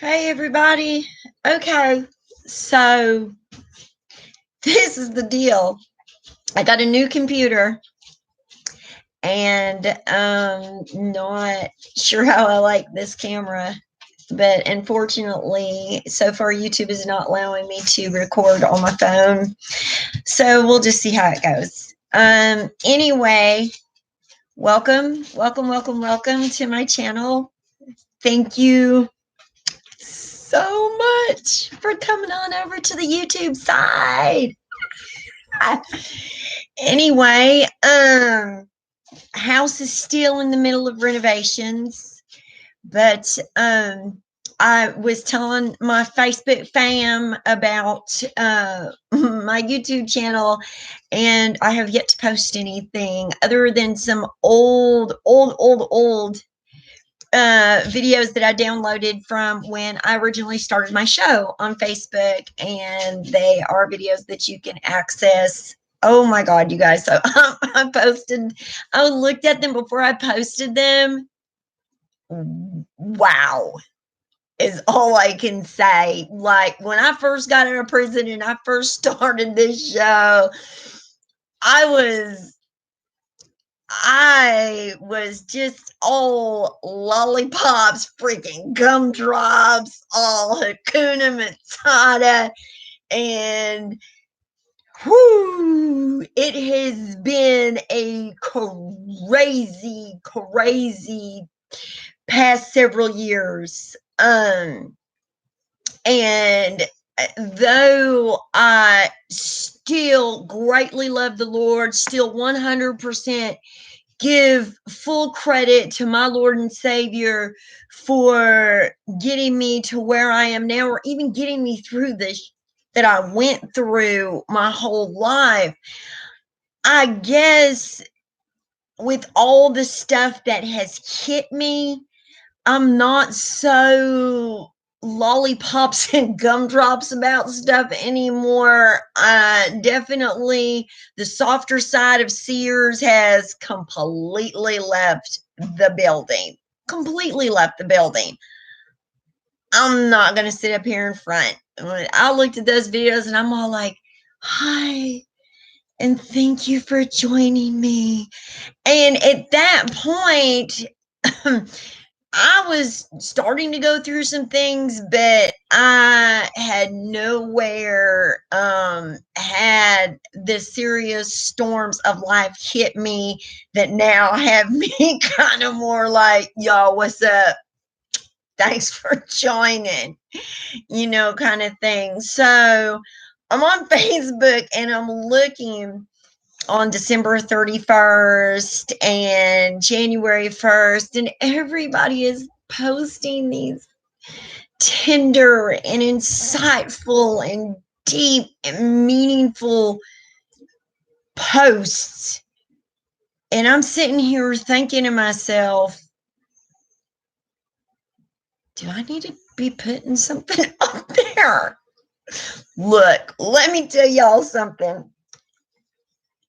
Hey everybody. Okay, so this is the deal. I got a new computer and not sure how I like this camera, but unfortunately so far YouTube is not allowing me to record on my phone. So we'll just see how it goes. Anyway, welcome to my channel. Thank you so much for coming on over to the YouTube side. Anyway, house is still in the middle of renovations, but I was telling my Facebook fam about my YouTube channel, and I have yet to post anything other than some old videos that I downloaded from when I originally started my show on Facebook, and they are videos that you can access. Oh my God, you guys. So I looked at them before I posted them. Wow is all I can say. Like when I first got out of prison and I first started this show, I was just all lollipops, freaking gumdrops, all Hakuna Matata, and whoo, it has been a crazy past several years. And though I still greatly love the Lord, still 100% give full credit to my Lord and Savior for getting me to where I am now, or even getting me through this that I went through my whole life. I guess with all the stuff that has hit me, I'm not so lollipops and gumdrops about stuff anymore. Definitely the softer side of Sears has completely left the building. Completely left the building. I'm not going to sit up here in front. I looked at those videos and I'm all like, hi, and thank you for joining me. And at that point, I was starting to go through some things, but I had nowhere had the serious storms of life hit me that now have me kind of more like, y'all, what's up? Thanks for joining, kind of thing. So I'm on Facebook and I'm looking on December 31st and January 1st, and everybody is posting these tender and insightful and deep and meaningful posts. And I'm sitting here thinking to myself, do I need to be putting something up there? Look, let me tell y'all something.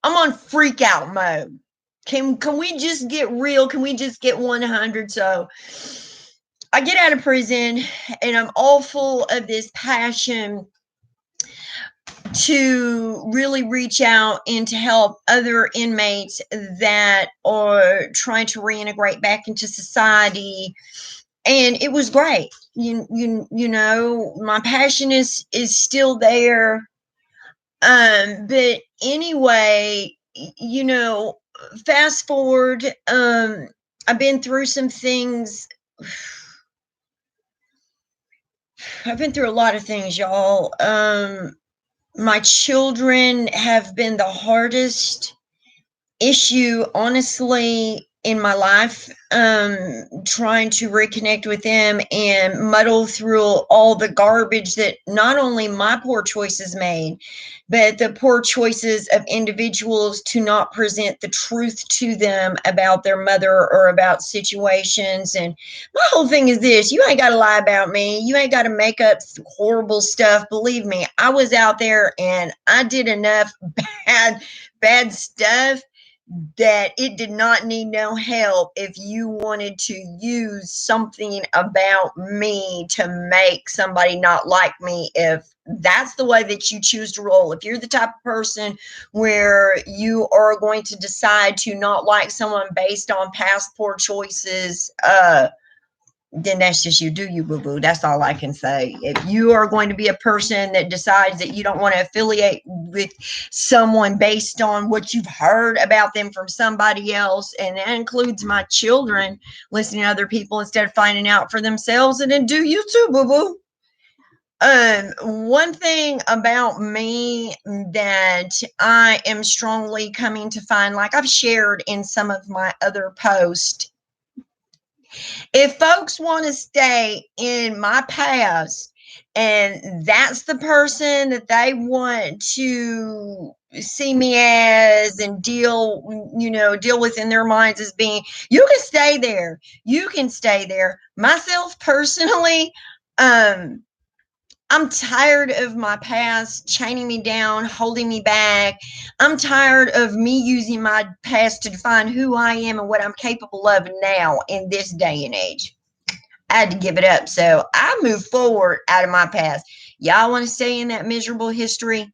I'm on freak out mode. Can we just get real? Can we just get 100? So I get out of prison and I'm all full of this passion to really reach out and to help other inmates that are trying to reintegrate back into society. And it was great. You know, my passion is still there. But anyway, fast forward, I've been through some things. I've been through a lot of things, y'all. My children have been the hardest issue, honestly, in my life. Trying to reconnect with them and muddle through all the garbage that not only my poor choices made, but the poor choices of individuals to not present the truth to them about their mother or about situations. And my whole thing is this: you ain't got to lie about me. You ain't got to make up horrible stuff. Believe me, I was out there and I did enough bad stuff that it did not need no help if you wanted to use something about me to make somebody not like me. If that's the way that you choose to roll, if you're the type of person where you are going to decide to not like someone based on past poor choices, then that's just you. Do you, boo boo? That's all I can say. If you are going to be a person that decides that you don't want to affiliate with someone based on what you've heard about them from somebody else, and that includes my children listening to other people instead of finding out for themselves, and then do you too, boo boo. One thing about me that I am strongly coming to find, like I've shared in some of my other posts, if folks want to stay in my past and that's the person that they want to see me as and deal with in their minds as being, you can stay there. You can stay there. Myself personally, I'm tired of my past chaining me down, holding me back. I'm tired of me using my past to define who I am and what I'm capable of now in this day and age. I had to give it up. So I moved forward out of my past. Y'all want to stay in that miserable history?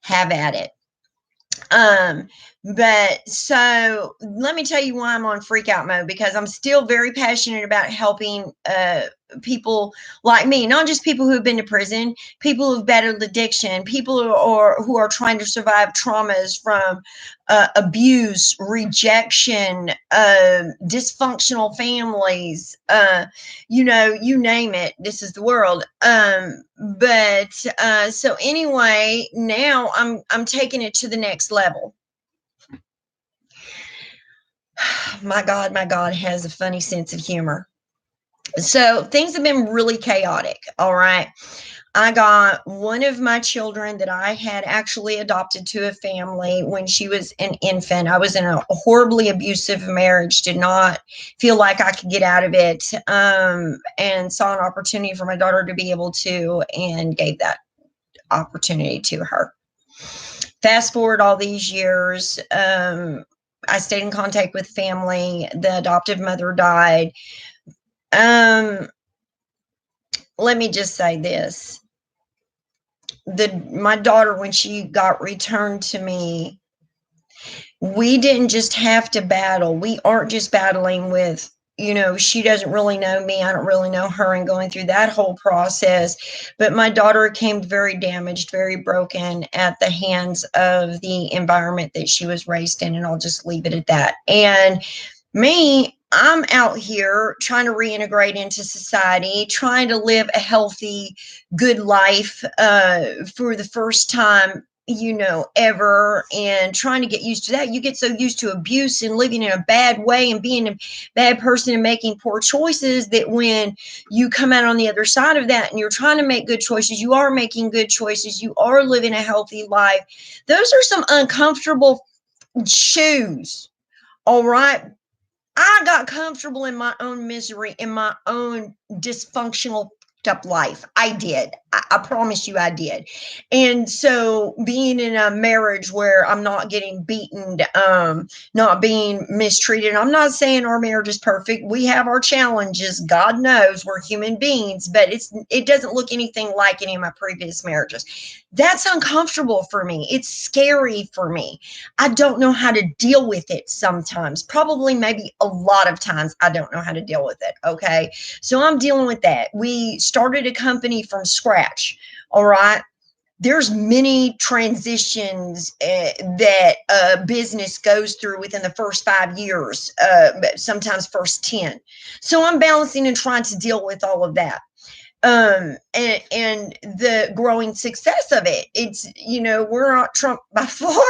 Have at it. But so let me tell you why I'm on freak out mode, because I'm still very passionate about helping people like me, not just people who've been to prison, people who've battled addiction, people who are trying to survive traumas from abuse, rejection, dysfunctional families, you name it. This is the world. But so anyway, now I'm taking it to the next level. My God has a funny sense of humor. So things have been really chaotic. All right. I got one of my children that I had actually adopted to a family when she was an infant. I was in a horribly abusive marriage, did not feel like I could get out of it, and saw an opportunity for my daughter to be able to, and gave that opportunity to her. Fast forward all these years, I stayed in contact with family. The adoptive mother died. Let me just say this. My daughter, when she got returned to me, we didn't just have to battle. We aren't just battling with, she doesn't really know me, I don't really know her, and going through that whole process. But my daughter came very damaged, very broken at the hands of the environment that she was raised in, and I'll just leave it at that. And me, I'm out here trying to reintegrate into society, trying to live a healthy, good life for the first time, ever, and trying to get used to that. You get so used to abuse and living in a bad way and being a bad person and making poor choices that when you come out on the other side of that and you're trying to make good choices, you are making good choices, you are living a healthy life. Those are some uncomfortable shoes. All right. I got comfortable in my own misery, in my own dysfunctional up life. I did. I promise you I did. And so being in a marriage where I'm not getting beaten, not being mistreated. I'm not saying our marriage is perfect. We have our challenges. God knows we're human beings, but it doesn't look anything like any of my previous marriages. That's uncomfortable for me. It's scary for me. I don't know how to deal with it sometimes. Probably maybe a lot of times I don't know how to deal with it. Okay. So I'm dealing with that. We started a company from scratch. All right. There's many transitions that a business goes through within the first 5 years, sometimes first 10. So I'm balancing and trying to deal with all of that. And the growing success of it. It's, we're not Trump by far,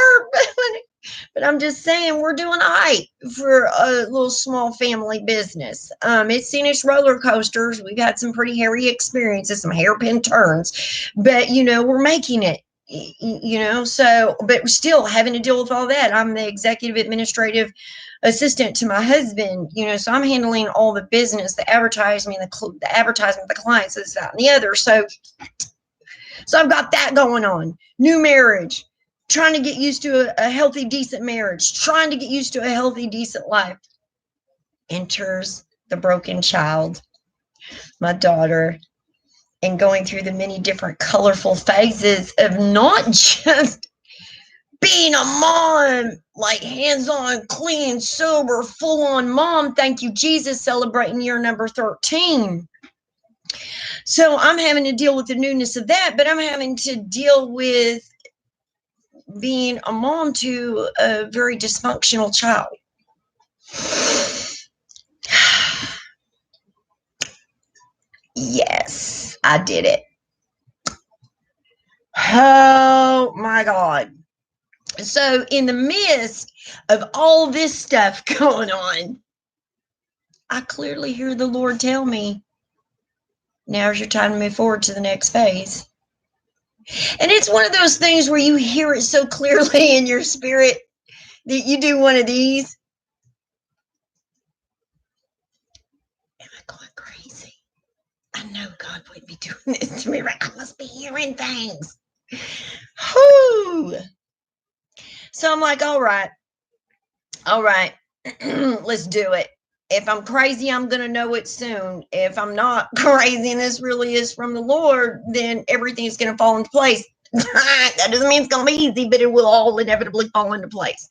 but I'm just saying we're doing all right for a little small family business. It's seen its roller coasters. We've had some pretty hairy experiences, some hairpin turns, but we're making it. So, but we're still having to deal with all that. I'm the executive administrative assistant to my husband, so I'm handling all the business, the advertisement, the clients, this, that, and the other. So I've got that going on. New marriage, trying to get used to a healthy, decent marriage, trying to get used to a healthy, decent life. Enters the broken child, my daughter, and going through the many different colorful phases of not just being a mom, like hands-on, clean, sober, full-on mom. Thank you, Jesus, celebrating year number 13. So I'm having to deal with the newness of that, but I'm having to deal with being a mom to a very dysfunctional child. Yes, I did it. Oh my God. So in the midst of all this stuff going on, I clearly hear the Lord tell me, now's your time to move forward to the next phase. And it's one of those things where you hear it so clearly in your spirit that you do one of these. Am I going crazy? I know God wouldn't be doing this to me, right? I must be hearing things. Whoo! So I'm like, all right, let's do it. If I'm crazy, I'm going to know it soon. If I'm not crazy and this really is from the Lord, then everything's going to fall into place. That doesn't mean it's going to be easy, but it will all inevitably fall into place.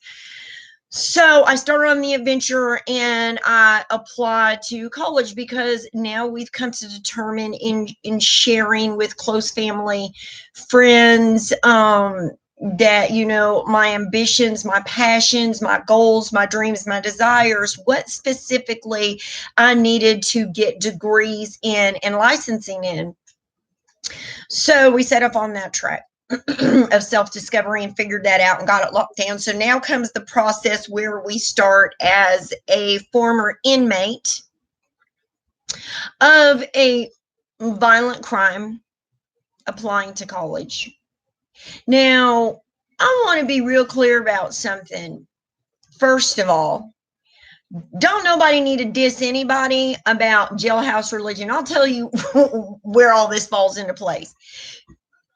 So I started on the adventure and I applied to college because now we've come to determine in sharing with close family, friends, that, you know, my ambitions, my passions, my goals, my dreams, my desires, what specifically I needed to get degrees in and licensing in. So we set up on that track of self-discovery and figured that out and got it locked down. So now comes the process where we start as a former inmate of a violent crime applying to college. Now, I want to be real clear about something. First of all, don't nobody need to diss anybody about jailhouse religion. I'll tell you where all this falls into place.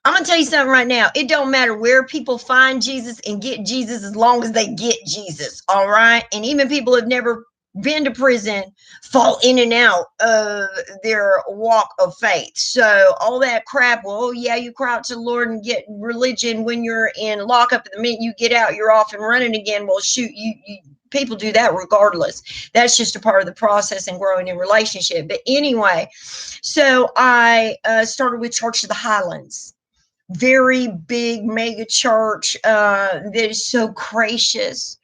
I'm gonna tell you something right now. It don't matter where people find Jesus and get Jesus as long as they get Jesus. All right. And even people who've never been to prison fall in and out of their walk of faith. So all that crap, well, oh yeah, you cry out to the Lord and get religion when you're in lockup. The minute you get out, you're off and running again. Well, shoot, you people do that regardless. That's just a part of the process and growing in relationship. But anyway, so I started with Church of the Highlands, very big mega church that is so gracious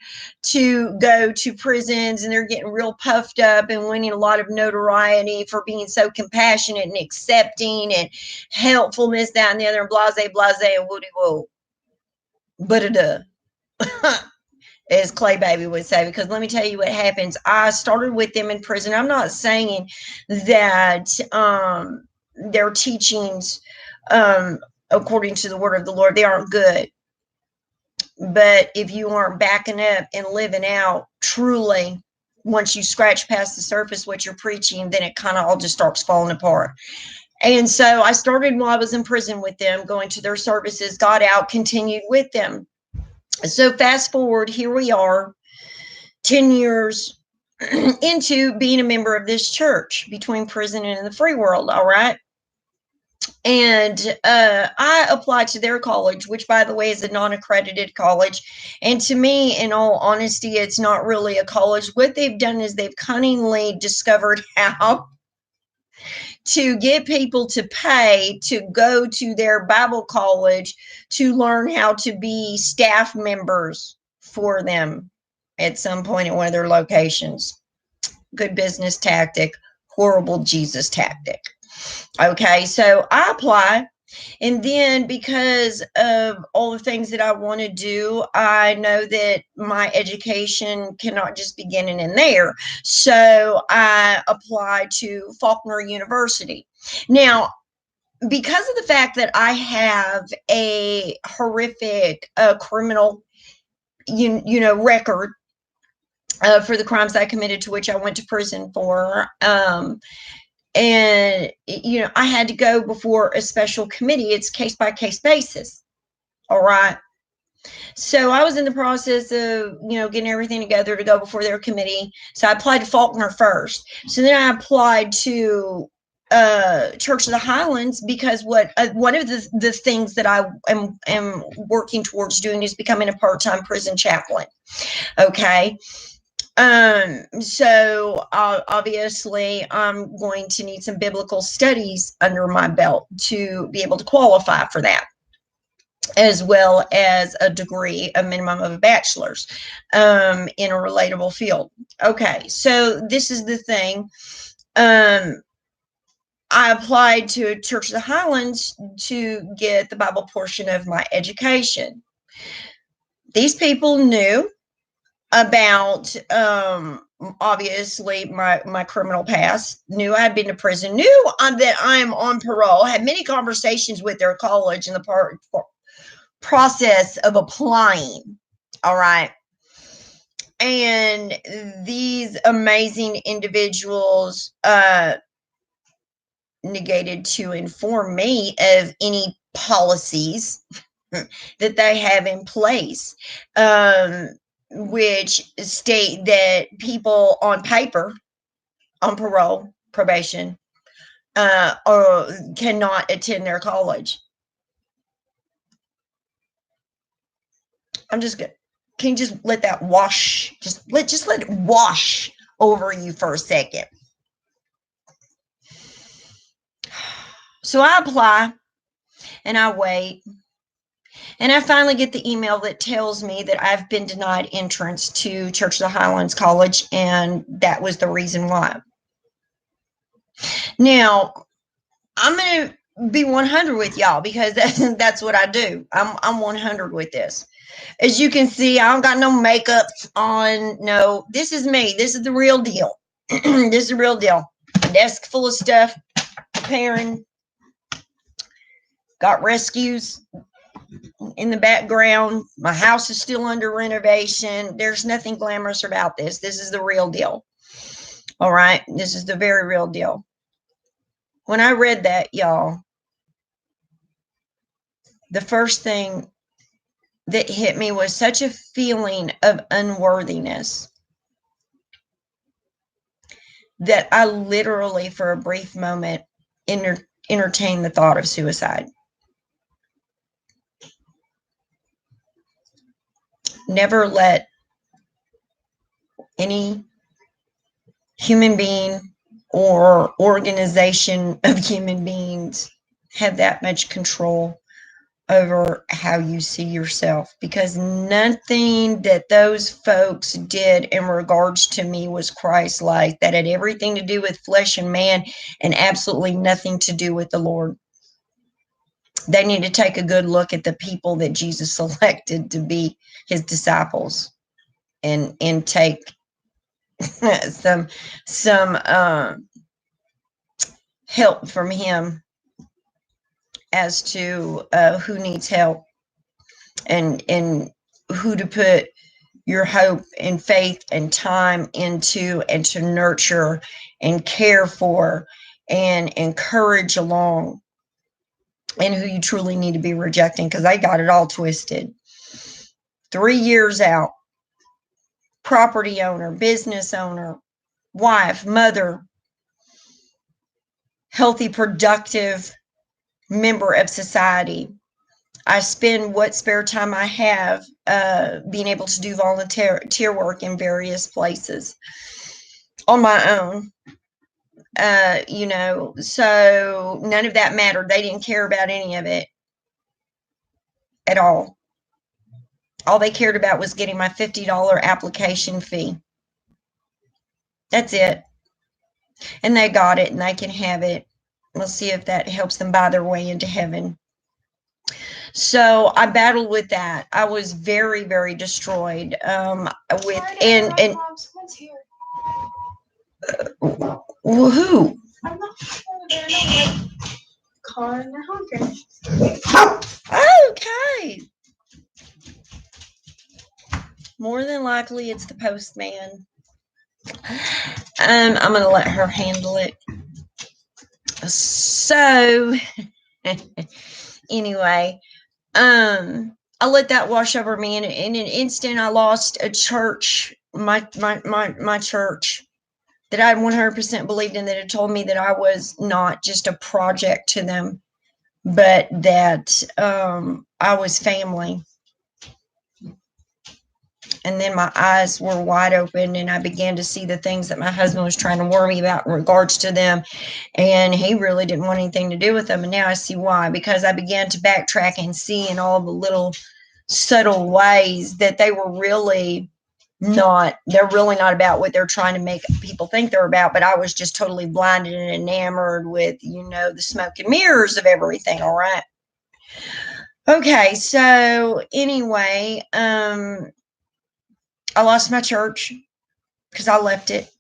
to go to prisons, and they're getting real puffed up and winning a lot of notoriety for being so compassionate and accepting and helpfulness, that and the other, and blase and woody woo, but as Clay Baby would say. Because let me tell you what happens. I started with them in prison. I'm not saying that their teachings, according to the word of the Lord, they aren't good. But if you aren't backing up and living out truly, once you scratch past the surface what you're preaching, then it kind of all just starts falling apart. And so I started while I was in prison with them, going to their services, got out, continued with them. So fast forward, here we are, 10 years into being a member of this church, between prison and the free world. All right. And I applied to their college, which, by the way, is a non-accredited college. And to me, in all honesty, it's not really a college. What they've done is they've cunningly discovered how to get people to pay to go to their Bible college to learn how to be staff members for them at some point at one of their locations. Good business tactic, horrible Jesus tactic. Okay, so I apply. And then because of all the things that I want to do, I know that my education cannot just begin in there. So I applied to Faulkner University. Now, because of the fact that I have a horrific criminal, record for the crimes I committed, to which I went to prison for, and I had to go before a special committee. It's case by case basis. All right. So I was in the process of, getting everything together to go before their committee. So I applied to Faulkner first. So then I applied to Church of the Highlands because one of the things that I am working towards doing is becoming a part-time prison chaplain. Okay. So obviously I'm going to need some biblical studies under my belt to be able to qualify for that, as well as a degree, a minimum of a bachelor's, in a relatable field. Okay, so this is the thing. I applied to Church of the Highlands to get the Bible portion of my education. These people knew about obviously my criminal past, knew I'd been to prison, knew that I am on parole, had many conversations with their college in the process of applying. All right. And these amazing individuals negated to inform me of any policies that they have in place, which state that people on paper, on parole, probation, or cannot attend their college. I'm just good. Can you just let that wash? Just let it wash over you for a second. So I apply and I wait. And I finally get the email that tells me that I've been denied entrance to Church of the Highlands College, and that was the reason why. Now, I'm going to be 100 with y'all because that's what I do. I'm 100 with this. As you can see, I don't got no makeup on. No, this is me. This is the real deal. This is the real deal. Desk full of stuff, preparing. Got rescues in the background. My house is still under renovation. There's nothing glamorous about this. This is the real deal. All right. This is the very real deal. When I read that, y'all, the first thing that hit me was such a feeling of unworthiness that I literally, for a brief moment, entertained the thought of suicide. Never let any human being or organization of human beings have that much control over how you see yourself, because nothing that those folks did in regards to me was Christ-like. That had everything to do with flesh and man and absolutely nothing to do with the Lord. They need to take a good look at the people that Jesus selected to be his disciples and take some help from him as to who needs help and who to put your hope and faith and time into, and to nurture and care for and encourage along, and who you truly need to be rejecting, because they got it all twisted. 3 years out, property owner, business owner, wife, mother, healthy, productive member of society. I spend what spare time I have being able to do volunteer work in various places on my own. So none of that mattered. They didn't care about any of it at all. All they cared about was getting my $50 application fee. That's it. And they got it, and they can have it. We'll see if that helps them buy their way into heaven. So I battled with that. I was very, very destroyed. With and who? I'm not sure. They're not like car and they're hungry. Okay. More than likely, it's the postman. I'm gonna let her handle it. So, anyway, I let that wash over me, and in an instant, I lost a church, my church that I 100% believed in, that had told me that I was not just a project to them, but that I was family. And then my eyes were wide open, and I began to see the things that my husband was trying to warn me about in regards to them. And he really didn't want anything to do with them. And now I see why, because I began to backtrack and see in all the little subtle ways that they're really not about what they're trying to make people think they're about. But I was just totally blinded and enamored with, the smoke and mirrors of everything. All right. Okay. So anyway, I lost my church because I left it.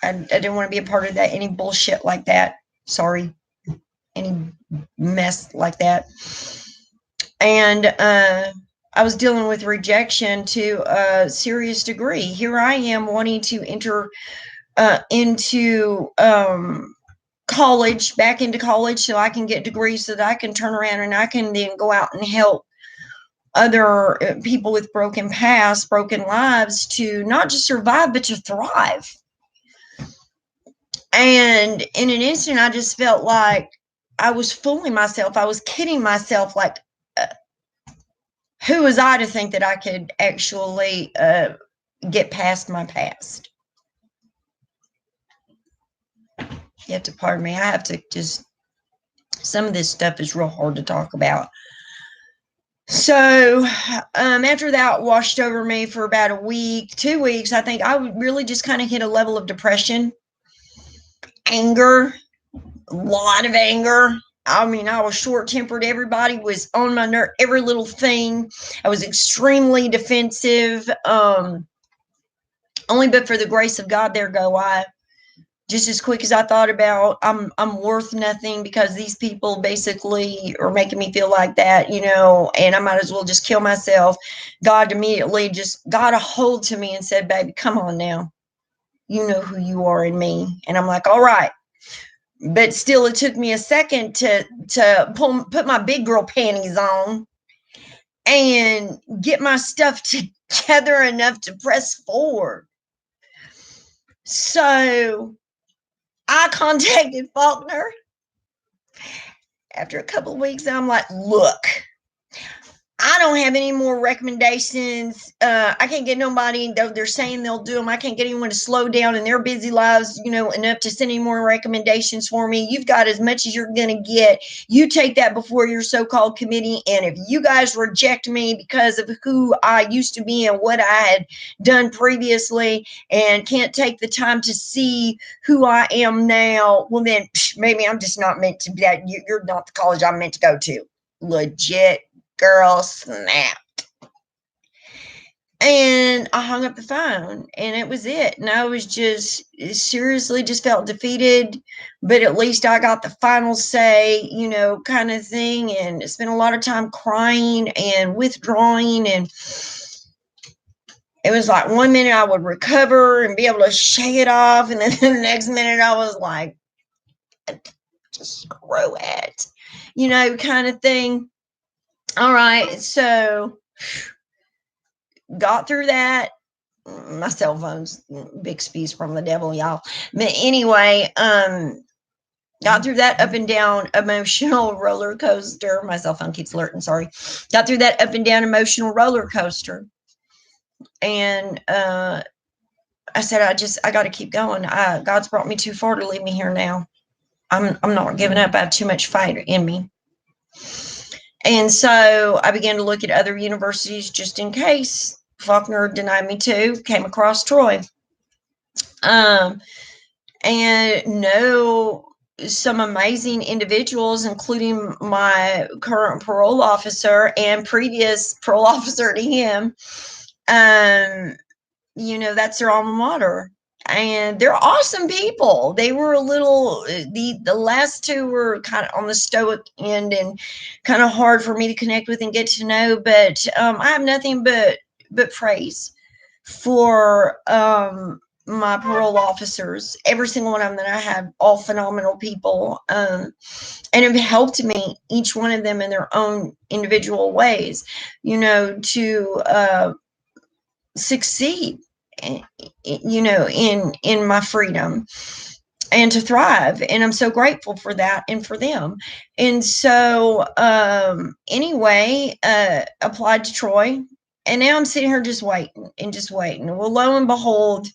I didn't want to be a part of that, any bullshit like that. Sorry. Any mess like that. And I was dealing with rejection to a serious degree. Here I am wanting to enter into college, back into college, so I can get degrees, so that I can turn around and I can then go out and help other people with broken pasts, broken lives, to not just survive, but to thrive. And in an instant, I just felt like I was fooling myself. I was kidding myself. Like, who was I to think that I could actually get past my past? You have to pardon me. I have to just, some of this stuff is real hard to talk about. So after that washed over me for about a week, 2 weeks, I think I really just kind of hit a level of depression, anger, a lot of anger. I mean, I was short-tempered. Everybody was on my nerve, every little thing. I was extremely defensive. Only but for the grace of God, there go I. Just as quick as I thought about I'm worth nothing because these people basically are making me feel like that, and I might as well just kill myself. God immediately just got a hold to me and said, baby, come on now. You know who you are in me. And I'm like, all right. But still, it took me a second to put my big girl panties on and get my stuff together enough to press forward. So I contacted Faulkner after a couple of weeks. I'm like, look, I don't have any more recommendations. I can't get nobody, though they're saying they'll do them. I can't get anyone to slow down in their busy lives, enough to send any more recommendations for me. You've got as much as you're going to get. You take that before your so-called committee. And if you guys reject me because of who I used to be and what I had done previously and can't take the time to see who I am now, well, then maybe I'm just not meant to be that. You're not the college I'm meant to go to. Legit. Girl snapped. And I hung up the phone, and it was it. And I was just seriously just felt defeated, but at least I got the final say, kind of thing. And spent a lot of time crying and withdrawing. And it was like 1 minute I would recover and be able to shake it off. And then the next minute I was like, just screw it, kind of thing. All right, so got through that. My cell phone's big speeds from the devil, y'all. But anyway, got through that up and down emotional roller coaster. My cell phone keeps alerting, sorry. Got through that up and down emotional roller coaster. And I said, I got to keep going. God's brought me too far to leave me here now. I'm not giving up. I have too much fight in me. And so I began to look at other universities just in case. Faulkner denied me too. Came across Troy. And know some amazing individuals, including my current parole officer and previous parole officer to him. That's their alma mater. And they're awesome people. They were a little, the last two were kind of on the stoic end and kind of hard for me to connect with and get to know. But I have nothing but praise for my parole officers, every single one of them that I have, all phenomenal people, and have helped me, each one of them in their own individual ways, to succeed, in my freedom and to thrive. And I'm so grateful for that and for them. And so, anyway, applied to Troy, and now I'm sitting here just waiting and just waiting. Well, lo and behold,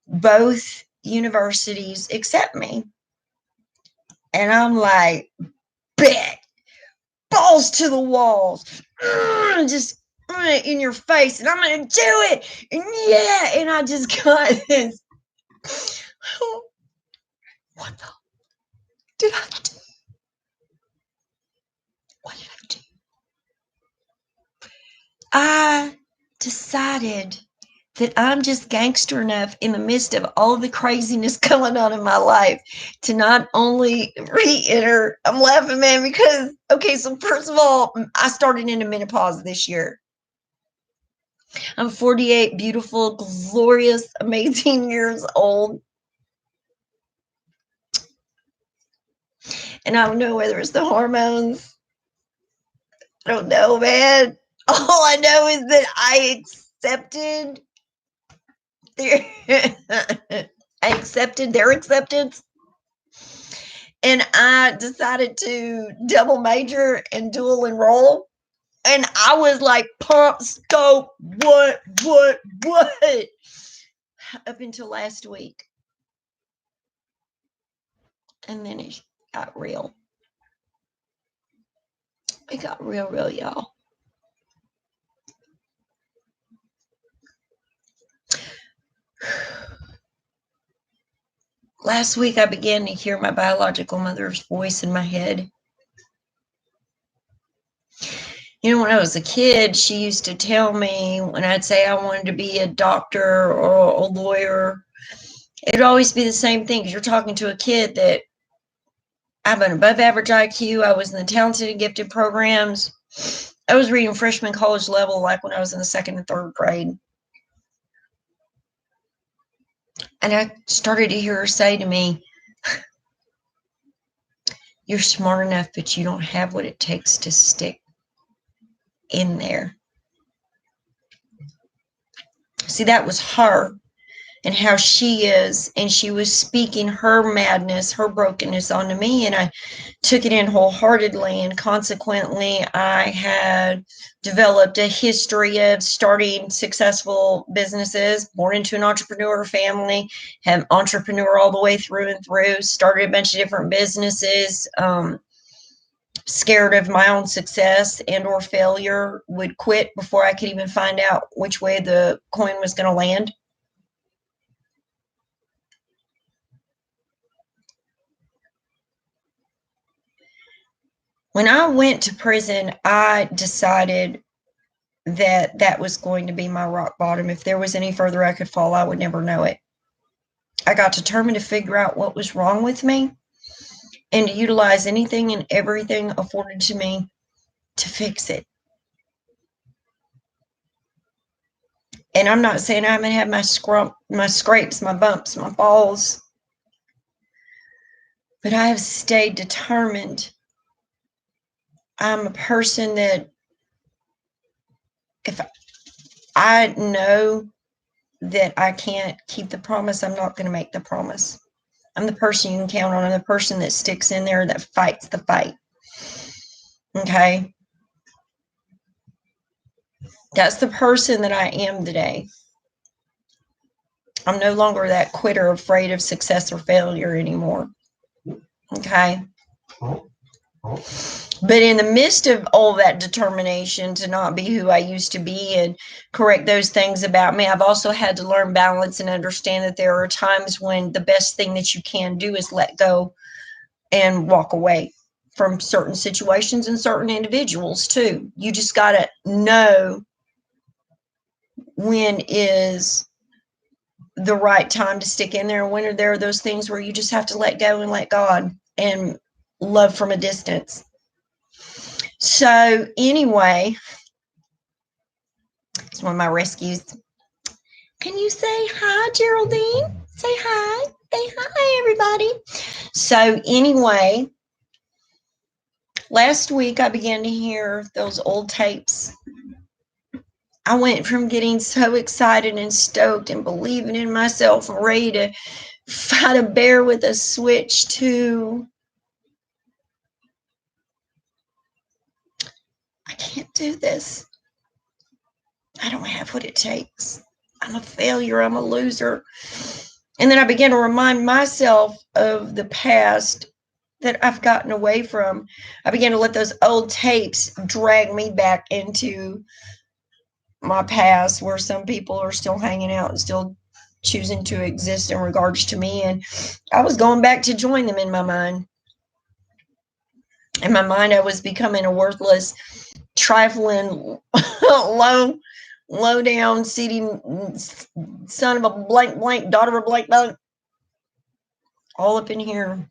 both universities accept me. And I'm like, bet, balls to the walls, just in your face, and I'm going to do it. And yeah, and I just got this. What the did I do? What did I do? I decided that I'm just gangster enough in the midst of all the craziness going on in my life to not only re-enter. I'm laughing, man, because, okay, so first of all, I started into menopause this year. I'm 48, beautiful, glorious, amazing years old. And I don't know whether it's the hormones. I don't know, man. All I know is that I accepted their acceptance, and I decided to double major and dual enroll. And I was like, pump, scope, what, up until last week. And then it got real. It got real, y'all. Last week, I began to hear my biological mother's voice in my head. When I was a kid, she used to tell me when I'd say I wanted to be a doctor or a lawyer, it'd always be the same thing, because you're talking to a kid that I have an above average IQ. I was in the talented and gifted programs. I was reading freshman college level, like when I was in the second and third grade. And I started to hear her say to me, you're smart enough, but you don't have what it takes to stick in there. See, that was her and how she is. And she was speaking her madness, her brokenness onto me. And I took it in wholeheartedly. And consequently, I had developed a history of starting successful businesses, born into an entrepreneur family, have entrepreneur all the way through and through, started a bunch of different businesses, scared of my own success and or failure, would quit before I could even find out which way the coin was going to land. When I went to prison, I decided that that was going to be my rock bottom. If there was any further I could fall, I would never know it. I got determined to figure out what was wrong with me and to utilize anything and everything afforded to me to fix it. And I'm not saying I haven't had my scrapes, my bumps, my falls, but I have stayed determined. I'm a person that if I know that I can't keep the promise, I'm not going to make the promise. I'm the person you can count on. I'm the person that sticks in there, that fights the fight. Okay? That's the person that I am today. I'm no longer that quitter afraid of success or failure anymore. Okay? But in the midst of all that determination to not be who I used to be and correct those things about me, I've also had to learn balance and understand that there are times when the best thing that you can do is let go and walk away from certain situations and certain individuals too. You just got to know when is the right time to stick in there, and when there are those things where you just have to let go and let God and love from a distance. So anyway, it's one of my rescues. Can you say hi, Geraldine? Say hi. Say hi, everybody. So anyway, last week I began to hear those old tapes. I went from getting so excited and stoked and believing in myself and ready to fight a bear with a switch to I can't do this. I don't have what it takes. I'm a failure. I'm a loser. And then I began to remind myself of the past that I've gotten away from. I began to let those old tapes drag me back into my past, where some people are still hanging out and still choosing to exist in regards to me. And I was going back to join them in my mind. In my mind, I was becoming a worthless, trifling, low down, seating son of a blank blank, daughter of a blank blank, all up in here.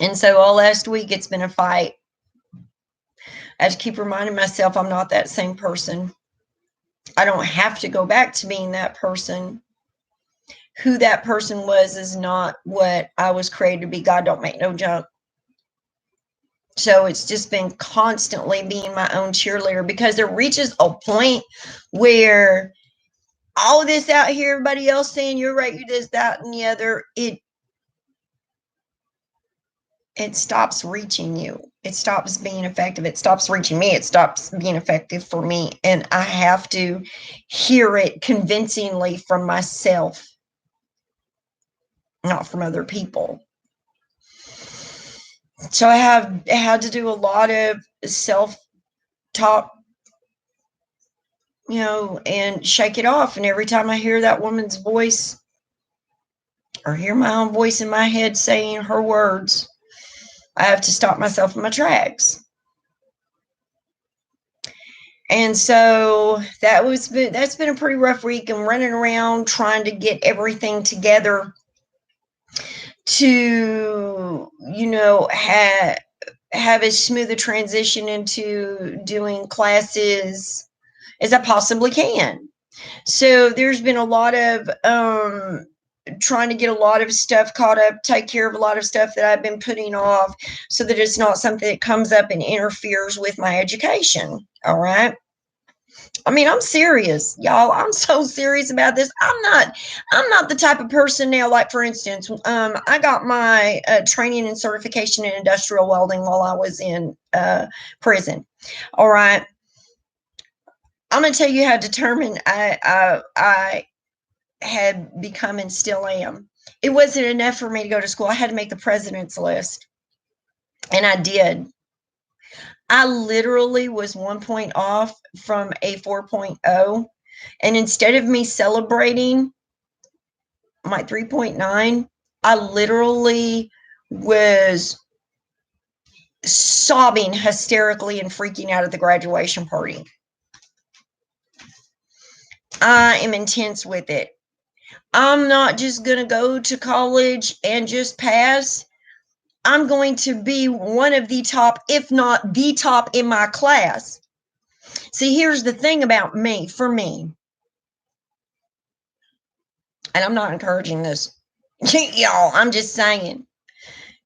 And so all last week, it's been a fight. I have to keep reminding myself I'm not that same person. I don't have to go back to being that person. Who that person was is not what I was created to be. God don't make no junk. So it's just been constantly being my own cheerleader, because there reaches a point where all of this out here, everybody else saying you're right, you're this, that, and the other, it stops reaching you. It stops being effective. It stops reaching me. It stops being effective for me. And I have to hear it convincingly from myself, not from other people. So I have had to do a lot of self-talk, and shake it off. And every time I hear that woman's voice, or hear my own voice in my head saying her words, I have to stop myself in my tracks. And so that's been a pretty rough week, and running around trying to get everything together to, have as smooth a transition into doing classes as I possibly can. So there's been a lot of trying to get a lot of stuff caught up, take care of a lot of stuff that I've been putting off, so that it's not something that comes up and interferes with my education. All right. I mean, I'm serious, y'all. I'm so serious about this. I'm not the type of person now, like, for instance, I got my training and certification in industrial welding while I was in prison. All right. I'm going to tell you how determined I had become and still am. It wasn't enough for me to go to school. I had to make the president's list. And I did. I literally was 1 point off from a 4.0. And instead of me celebrating my 3.9, I literally was sobbing hysterically and freaking out at the graduation party. I am intense with it. I'm not just going to go to college and just pass. I'm going to be one of the top, if not the top, in my class. See, here's the thing about me, for me, and I'm not encouraging this, y'all, I'm just saying,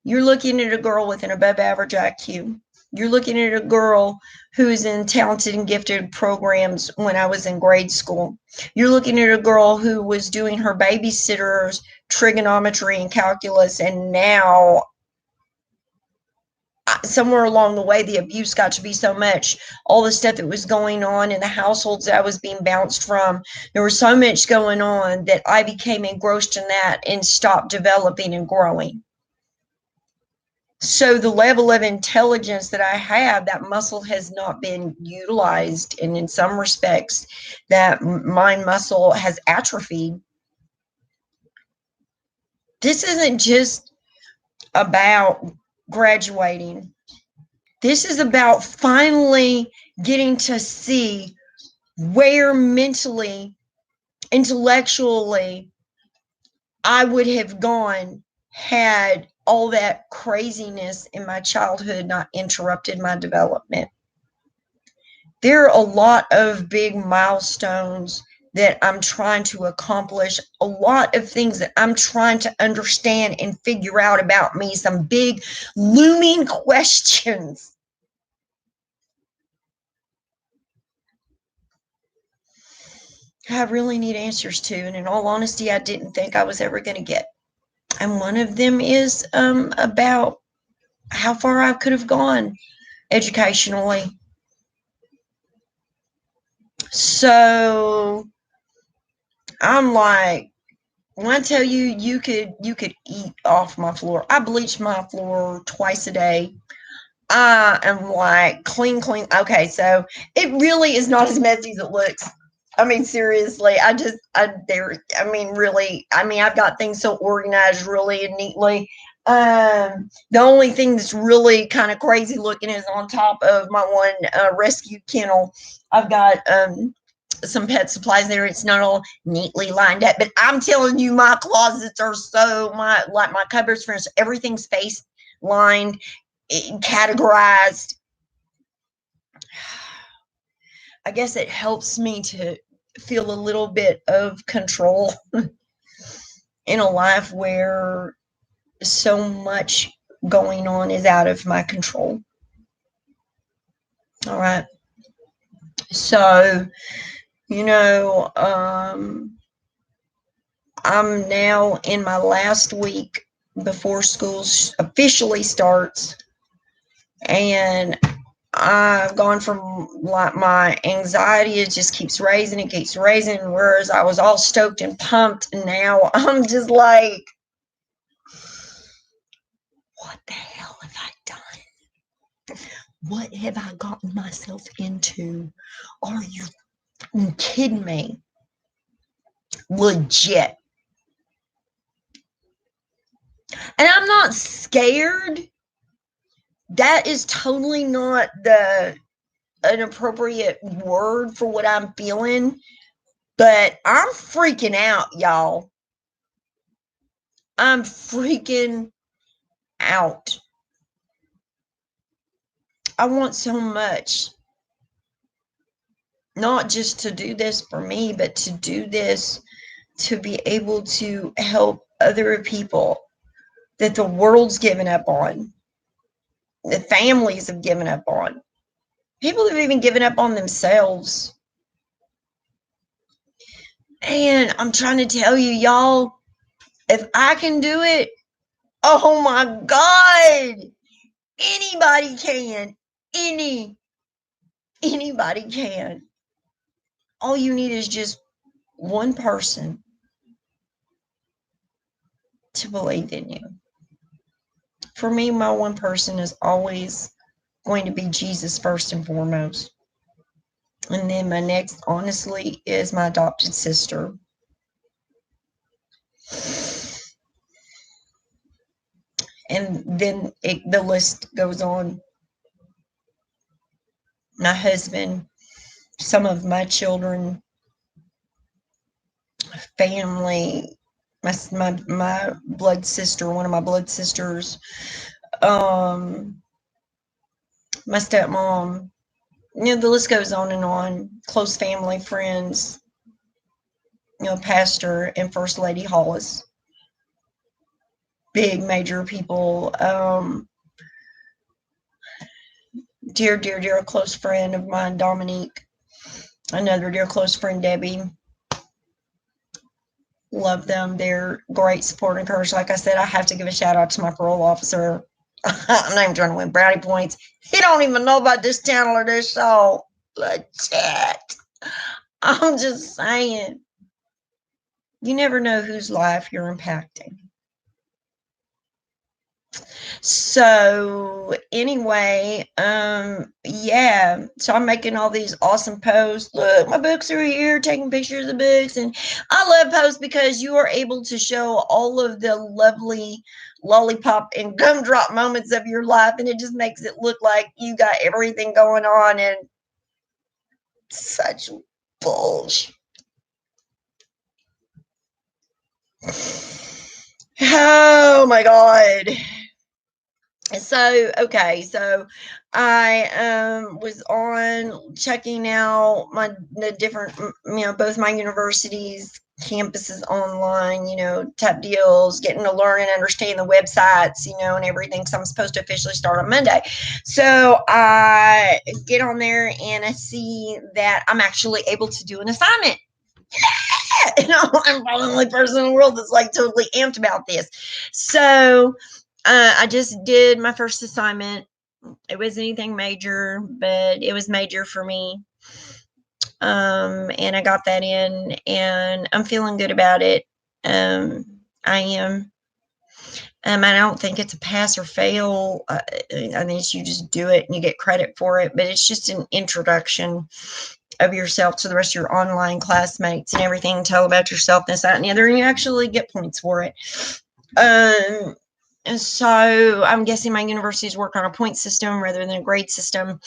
you're looking at a girl with an above average IQ. You're looking at a girl who's in talented and gifted programs when I was in grade school. You're looking at a girl who was doing her babysitter's trigonometry and calculus, and now somewhere along the way, the abuse got to be so much, all the stuff that was going on in the households that I was being bounced from, there was so much going on that I became engrossed in that and stopped developing and growing. So the level of intelligence that I have, that muscle has not been utilized. And in some respects, that mind muscle has atrophied. This isn't just about graduating. This is about finally getting to see where mentally, intellectually, I would have gone had all that craziness in my childhood not interrupted my development. There are a lot of big milestones that I'm trying to accomplish, a lot of things that I'm trying to understand and figure out about me, some big looming questions. I really need answers to, and in all honesty, I didn't think I was ever going to get. And one of them is about how far I could have gone educationally. So I'm like, when I tell you, you could eat off my floor. I bleach my floor twice a day. I am like clean, clean. Okay, so it really is not as messy as it looks. I mean, seriously, really, I've got things so organized really and neatly. The only thing that's really kind of crazy looking is on top of my one rescue kennel. I've got some pet supplies there. It's not all neatly lined up, but I'm telling you, my closets are so my cupboards, for instance, everything's face lined, categorized. I guess it helps me to feel a little bit of control in a life where so much going on is out of my control. All right. So, I'm now in my last week before school officially starts, and I've gone from like my anxiety, it just keeps raising, it keeps raising, whereas I was all stoked and pumped, and now I'm just like, what the hell have I done? What have I gotten myself into? Are you kidding me? Legit. And I'm not scared. That is totally not an appropriate word for what I'm feeling, but I'm freaking out, y'all. I'm freaking out. I want so much, not just to do this for me, but to do this to be able to help other people that the world's given up on, the families have given up on, people have even given up on themselves. And I'm trying to tell you, y'all, if I can do it, oh my God, anybody can. Anybody can. All you need is just one person to believe in you. For me, my one person is always going to be Jesus first and foremost. And then my next, honestly, is my adopted sister. And then the list goes on. My husband, some of my children, family, my blood sister, one of my blood sisters, my stepmom, the list goes on and on. Close family, friends, Pastor and First Lady Hollis, big major people. Dear close friend of mine, Dominique, another dear close friend, Debbie. Love them. They're great support and courage. Like I said, I have to give a shout out to my parole officer. I'm not even trying to win brownie points. He don't even know about this channel or this show. Legit. I'm just saying. You never know whose life you're impacting. So anyway, yeah, so I'm making all these awesome posts. Look, my books are here, taking pictures of books. And I love posts because you are able to show all of the lovely lollipop and gumdrop moments of your life, and it just makes it look like you got everything going on, and such bullshit. Oh my God. So okay, so I was on checking out the different, both my universities campuses online, type deals, getting to learn and understand the websites, and everything. So I'm supposed to officially start on Monday. So I get on there and I see that I'm actually able to do an assignment. I'm probably the only person in the world that's like totally amped about this. So I just did my first assignment. It wasn't anything major, but it was major for me. And I got that in, and I'm feeling good about it. I am. I don't think it's a pass or fail. I think you just do it and you get credit for it, but it's just an introduction of yourself to the rest of your online classmates and everything. Tell about yourself, this, that, and the other, and you actually get points for it. And so I'm guessing my universities work on a point system rather than a grade system.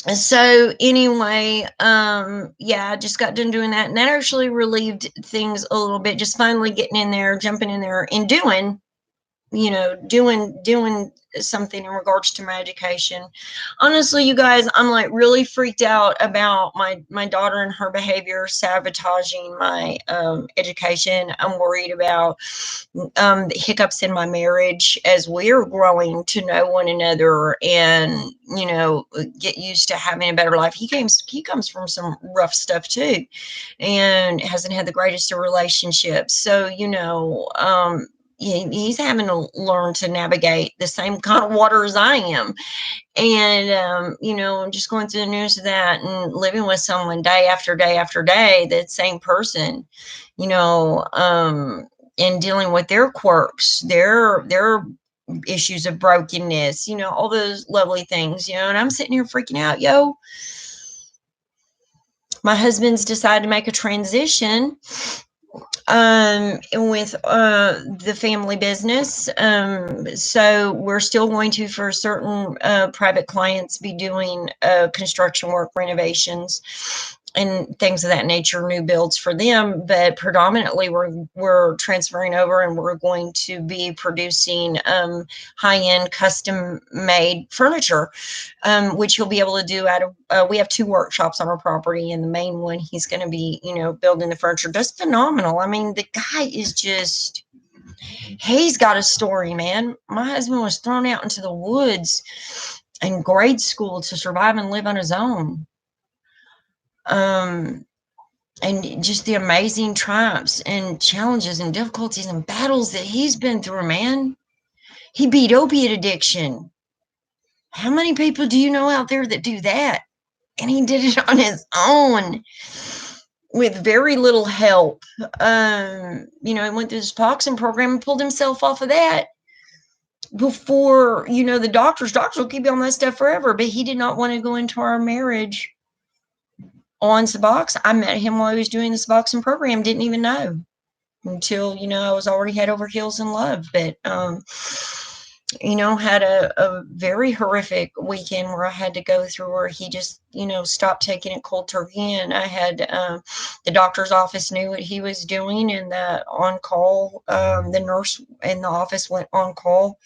So anyway, yeah, I just got done doing that, and that actually relieved things a little bit. Just finally getting in there, jumping in there, and doing something in regards to my education. Honestly, you guys, I'm like really freaked out about my daughter and her behavior sabotaging my education. I'm worried about the hiccups in my marriage as we're growing to know one another and get used to having a better life. He comes from some rough stuff too, and hasn't had the greatest of relationships. So he's having to learn to navigate the same kind of water as I am. And, I'm just going through the news of that and living with someone day after day after day, that same person, and dealing with their quirks, their issues of brokenness, all those lovely things, and I'm sitting here freaking out, my husband's decided to make a transition with the family business. So we're still going to, for certain private clients, be doing construction work, renovations, and things of that nature, new builds for them. But predominantly, we're transferring over, and we're going to be producing high-end, custom-made furniture, which he'll be able to do out of. We have 2 workshops on our property, and the main one he's going to be, building the furniture. Just phenomenal. I mean, the guy is just. He's got a story, man. My husband was thrown out into the woods in grade school to survive and live on his own. And just the amazing triumphs and challenges and difficulties and battles that he's been through, man. He beat opiate addiction. How many people do you know out there that do that? And he did it on his own with very little help. He went through this boxing program and pulled himself off of that before, the doctors will keep you on that stuff forever, but he did not want to go into our marriage on Suboxone. I met him while he was doing the Suboxone program, didn't even know until, I was already head over heels in love. But, had a very horrific weekend where I had to go through where he just, stopped taking it cold turkey. And I had, the doctor's office knew what he was doing, and the on call, the nurse in the office went on call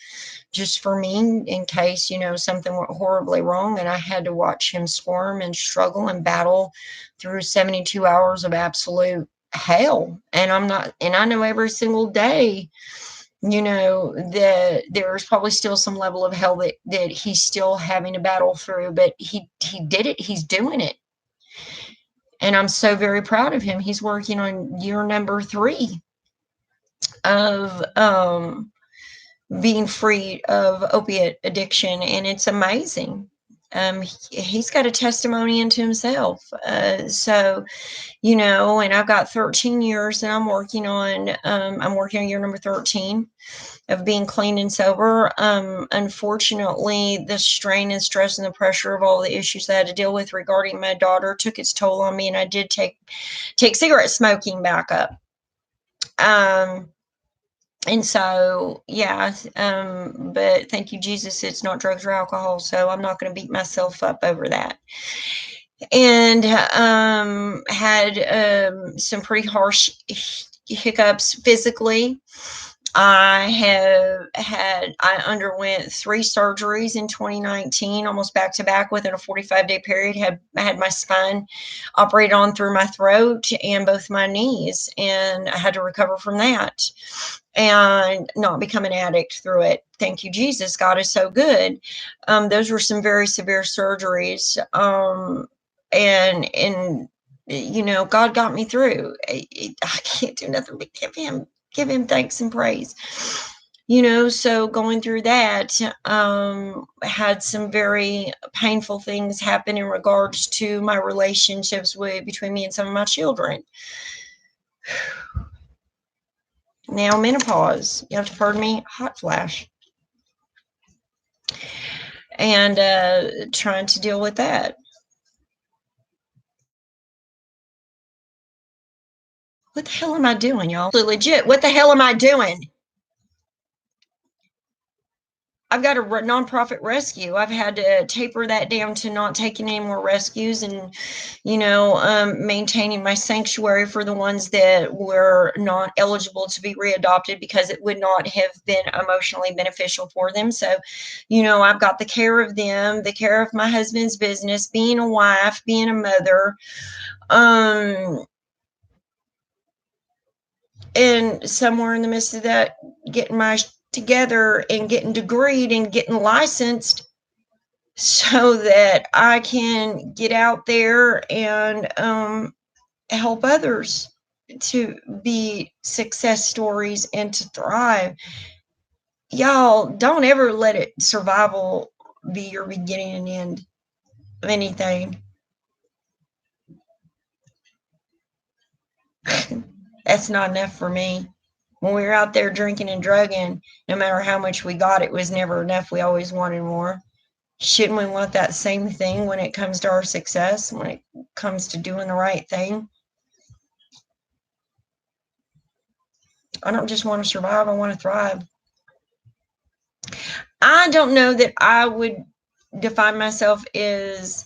just for me in case, something went horribly wrong. And I had to watch him squirm and struggle and battle through 72 hours of absolute hell. And I know every single day, that there's probably still some level of hell that he's still having to battle through, but he did it. He's doing it. And I'm so very proud of him. He's working on year number 3 of, being free of opiate addiction, and it's amazing. He's got a testimony into himself. So, and I've got 13 years that I'm working on year number 13 of being clean and sober. Unfortunately, the strain and stress and the pressure of all the issues that I had to deal with regarding my daughter took its toll on me, and I did take cigarette smoking back up. And so, yeah, but thank you, Jesus, it's not drugs or alcohol, so I'm not going to beat myself up over that. And had some pretty harsh hiccups physically. I underwent 3 surgeries in 2019, almost back to back within a 45-day period. I had my spine operated on through my throat and both my knees, and I had to recover from that and not become an addict through it. Thank you, Jesus. God is so good. Those were some very severe surgeries. And God got me through. I can't do nothing but give him thanks and praise. So going through that, had some very painful things happen in regards to my relationships between me and some of my children. Now menopause, you have to pardon me, hot flash, and trying to deal with that. What the hell am I doing, y'all? Legit, what the hell am I doing? I've got a nonprofit rescue. I've had to taper that down to not taking any more rescues and, maintaining my sanctuary for the ones that were not eligible to be readopted because it would not have been emotionally beneficial for them. So, I've got the care of them, the care of my husband's business, being a wife, being a mother, and somewhere in the midst of that, getting my together and getting degreed and getting licensed so that I can get out there and help others to be success stories and to thrive. Y'all, don't ever let it survival be your beginning and end of anything. That's not enough for me. When we were out there drinking and drugging, no matter how much we got, it was never enough. We always wanted more. Shouldn't we want that same thing when it comes to our success, when it comes to doing the right thing? I don't just want to survive, I want to thrive. I don't know that I would define myself as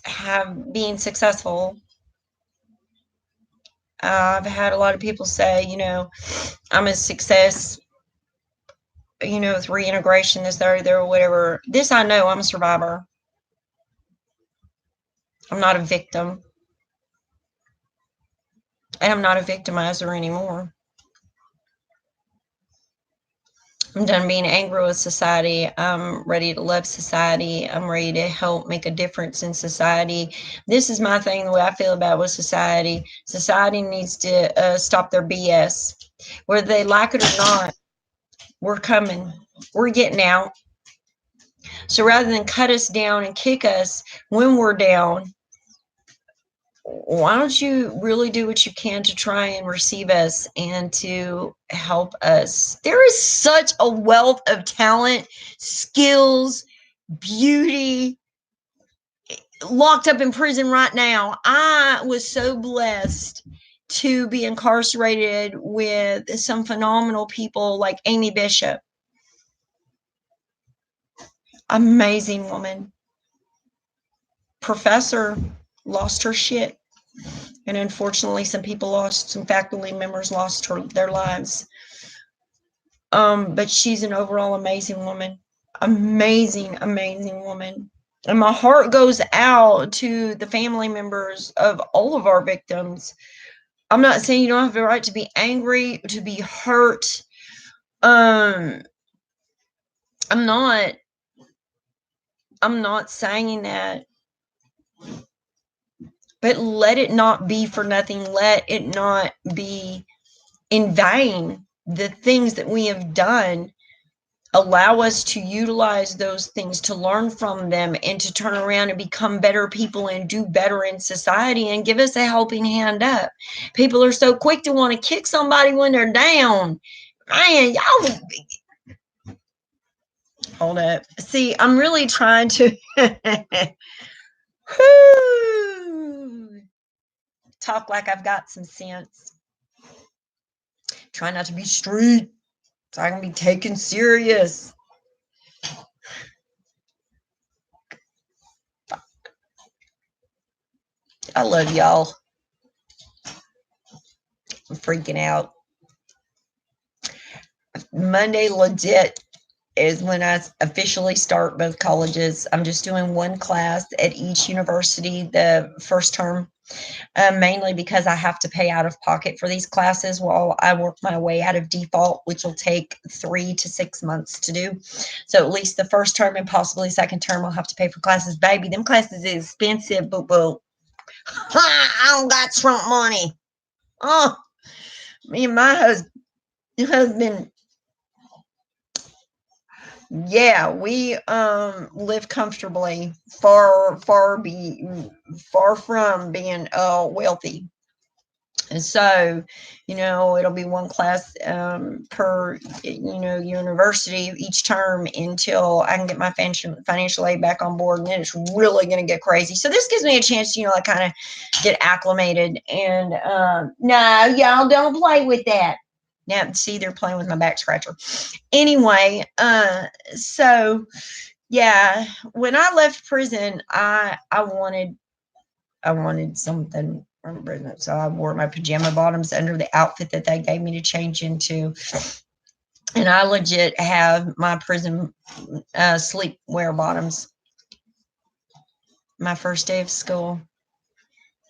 being successful. I've had a lot of people say, I'm a success, with reintegration, this, there, or whatever. This, I know I'm a survivor. I'm not a victim. And I'm not a victimizer anymore. I'm done being angry with society. I'm ready to love society. I'm ready to help make a difference in society. This is my thing, the way I feel about with society. Society needs to stop their BS. Whether they like it or not, we're coming. We're getting out. So rather than cut us down and kick us when we're down, why don't you really do what you can to try and receive us and to help us? There is such a wealth of talent, skills, beauty locked up in prison right now. I was so blessed to be incarcerated with some phenomenal people like Amy Bishop. Amazing woman. Professor lost her shit. And unfortunately, some faculty members lost their lives. But she's an overall amazing woman. Amazing, amazing woman. And my heart goes out to the family members of all of our victims. I'm not saying you don't have the right to be angry, to be hurt. I'm not saying that. But let it not be for nothing. Let it not be in vain. The things that we have done, allow us to utilize those things, to learn from them, and to turn around and become better people and do better in society and give us a helping hand up. People are so quick to want to kick somebody when they're down. Man, y'all, hold up. See, I'm really trying to talk like I've got some sense. Try not to be street so I can be taken serious. I love y'all. I'm freaking out. Monday legit is when I officially start both colleges. I'm just doing one class at each university the first term, mainly because I have to pay out of pocket for these classes while I work my way out of default, which will take 3 to 6 months to do. So at least the first term and possibly second term, I'll have to pay for classes. Baby, them classes is expensive, but well, I don't got Trump money. Oh, me and my husband, yeah, we live comfortably, far from being wealthy. And so, it'll be one class per university each term until I can get my financial aid back on board, and then it's really going to get crazy. So this gives me a chance, like kind of get acclimated. And no, y'all don't play with that. Now, see, they're playing with my back scratcher. Anyway, so yeah, when I left prison, I wanted something from prison, so I wore my pajama bottoms under the outfit that they gave me to change into, and I legit have my prison sleepwear bottoms. My first day of school,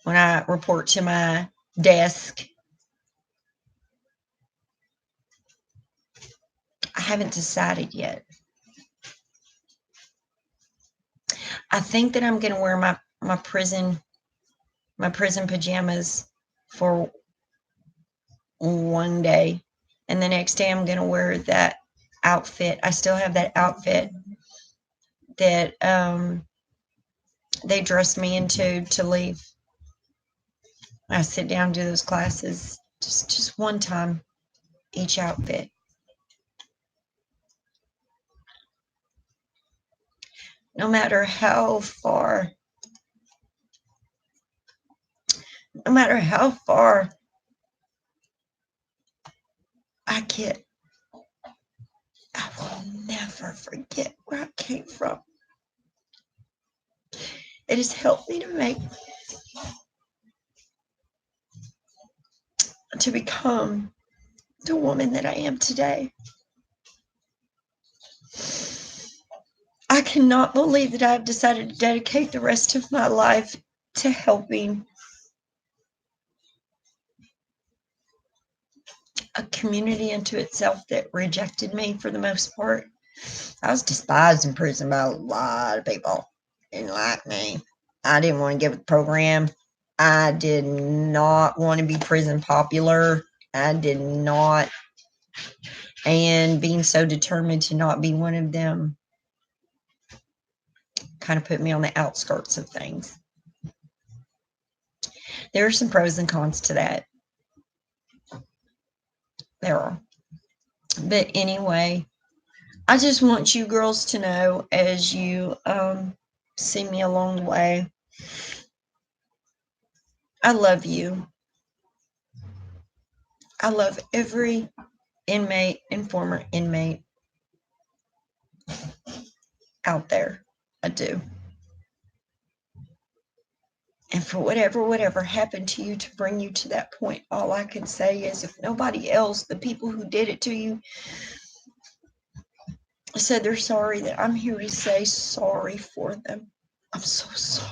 when I report to my desk, I haven't decided yet. I think that I'm going to wear my prison pajamas for one day, and the next day I'm going to wear that outfit. I still have that outfit that they dressed me into to leave. I sit down and do those classes just one time, each outfit. No matter how far I get, I will never forget where I came from. It has helped me to become the woman that I am today. I cannot believe that I've decided to dedicate the rest of my life to helping a community unto itself that rejected me for the most part. I was despised in prison by a lot of people. Didn't like me. I didn't want to get with the program. I did not want to be prison popular. I did not. And being so determined to not be one of them kind of put me on the outskirts of things. There are some pros and cons to that. There are. But anyway, I just want you girls to know, as you see me along the way, I love you. I love every inmate and former inmate out there. I do. And for whatever happened to you to bring you to that point, all I can say is, if nobody else, the people who did it to you said they're sorry, that I'm here to say sorry for them. I'm so sorry.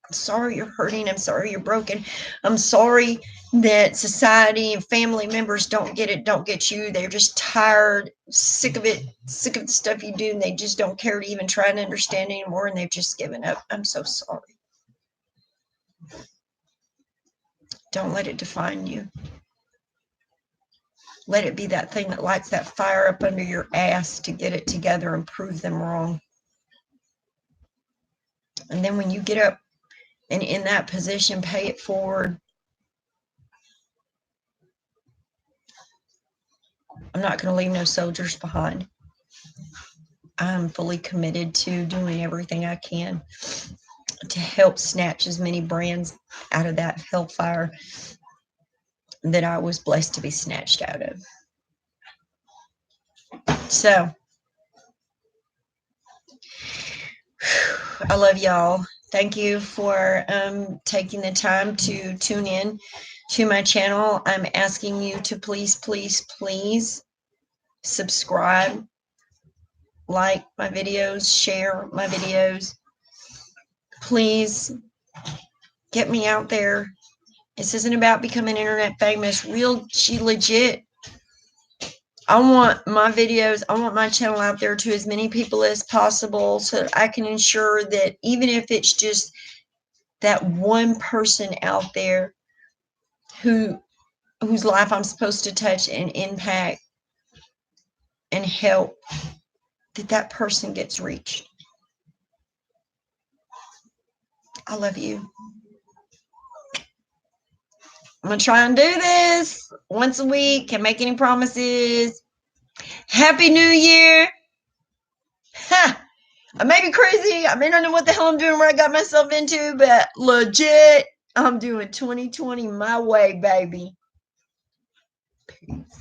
I'm sorry you're hurting. I'm sorry you're broken. I'm sorry that society and family members don't get you. They're just tired, sick of it, sick of the stuff you do, and they just don't care to even try and understand anymore, and they've just given up. I'm so sorry. Don't let it define you. Let it be that thing that lights that fire up under your ass to get it together and prove them wrong. And then when you get up and in that position, pay it forward. I'm not going to leave no soldiers behind. I'm fully committed to doing everything I can to help snatch as many brands out of that hellfire that I was blessed to be snatched out of. So, I love y'all. Thank you for taking the time to tune in to my channel. I'm asking you to please, please, please subscribe, like my videos, share my videos. Please get me out there. This isn't about becoming internet famous. Real, legit. I want my videos, I want my channel out there to as many people as possible so that I can ensure that even if it's just that one person out there whose life I'm supposed to touch and impact and help, that person gets reached. I love you. I'm going to try and do this once a week. Can't make any promises. Happy New Year. Ha! I may be crazy. I may not know what the hell I'm doing, what I got myself into, but legit, I'm doing 2020 my way, baby. Peace.